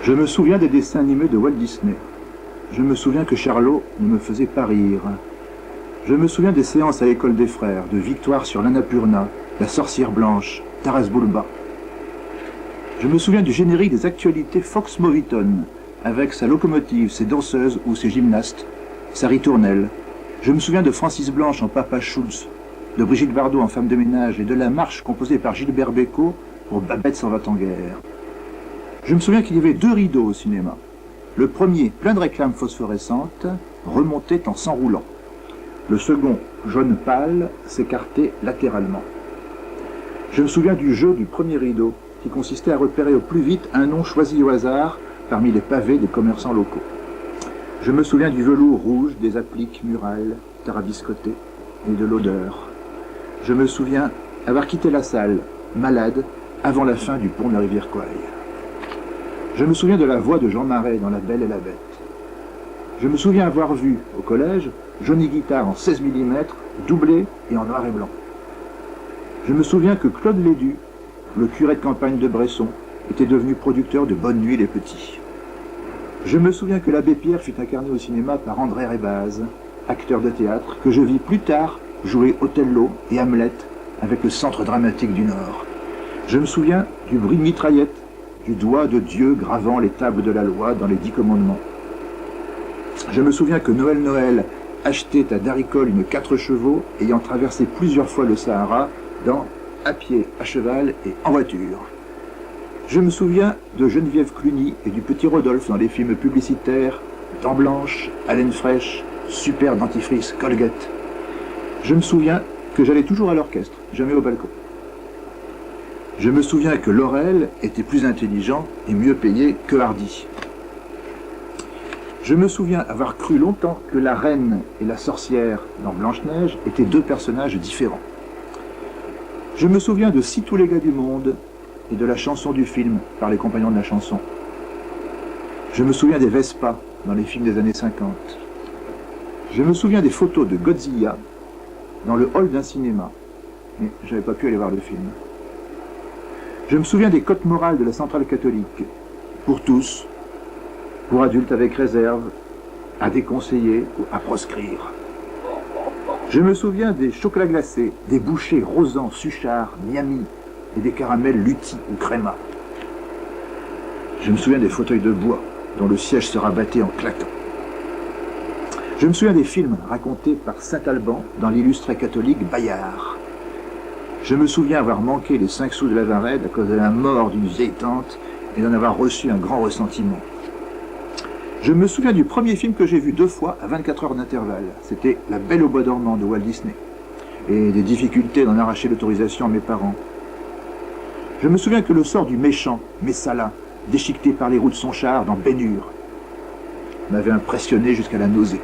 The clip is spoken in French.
Je me souviens des dessins animés de Walt Disney. Je me souviens que Charlot ne me faisait pas rire. Je me souviens des séances à l'école des frères, de Victoire sur l'Annapurna, La sorcière blanche, Taras Bulba. Je me souviens du générique des actualités Fox Moviton, avec sa locomotive, ses danseuses ou ses gymnastes, sa ritournelle. Je me souviens de Francis Blanche en Papa Schulz, de Brigitte Bardot en femme de ménage et de la marche composée par Gilbert Bécaud pour Babette s'en va en guerre. Je me souviens qu'il y avait 2 rideaux au cinéma. Le premier, plein de réclames phosphorescentes, remontait en s'enroulant. Le second, jaune pâle, s'écartait latéralement. Je me souviens du jeu du premier rideau, qui consistait à repérer au plus vite un nom choisi au hasard parmi les pavés des commerçants locaux. Je me souviens du velours rouge, des appliques murales, tarabiscotées, et de l'odeur. Je me souviens avoir quitté la salle, malade, avant la fin du pont de la rivière Kouai. Je me souviens de la voix de Jean Marais dans La Belle et la Bête. Je me souviens avoir vu, au collège, Johnny Guitare en 16 mm, doublé et en noir et blanc. Je me souviens que Claude Lédu, le curé de campagne de Bresson, était devenu producteur de Bonne Nuit les Petits. Je me souviens que l'abbé Pierre fut incarné au cinéma par André Rébaz, acteur de théâtre, que je vis plus tard jouer Othello et Hamlet avec le Centre dramatique du Nord. Je me souviens du bruit de mitraillette, du doigt de Dieu gravant les tables de la loi dans les 10 commandements. Je me souviens que Noël achetait à Daricole une 4 chevaux ayant traversé plusieurs fois le Sahara dans À pied, à cheval et en voiture. Je me souviens de Geneviève Cluny et du petit Rodolphe dans les films publicitaires Dents blanches, Haleine fraîche, Super dentifrice, Colgate. Je me souviens que j'allais toujours à l'orchestre, jamais au balcon. Je me souviens que Laurel était plus intelligent et mieux payé que Hardy. Je me souviens avoir cru longtemps que la reine et la sorcière dans Blanche-Neige étaient 2 personnages différents. Je me souviens de Si tous les gars du monde et de la chanson du film par les compagnons de la chanson. Je me souviens des Vespa dans les films des années 50. Je me souviens des photos de Godzilla dans le hall d'un cinéma, mais je n'avais pas pu aller voir le film. Je me souviens des cotes morales de la centrale catholique, pour tous, pour adultes avec réserve, à déconseiller ou à proscrire. Je me souviens des chocolats glacés, des bouchées Rosan, Suchard, Miami et des caramels Lutti ou Créma. Je me souviens des fauteuils de bois dont le siège se rabattait en claquant. Je me souviens des films racontés par Saint-Alban dans l'illustré catholique Bayard. Je me souviens avoir manqué les 5 sous de la Varenne à cause de la mort d'une vieille tante et d'en avoir reçu un grand ressentiment. Je me souviens du premier film que j'ai vu 2 fois à 24 heures d'intervalle. C'était La Belle au bois dormant de Walt Disney. Et des difficultés d'en arracher l'autorisation à mes parents. Je me souviens que le sort du méchant, Messala, déchiqueté par les roues de son char dans Ben-Hur, m'avait impressionné jusqu'à la nausée.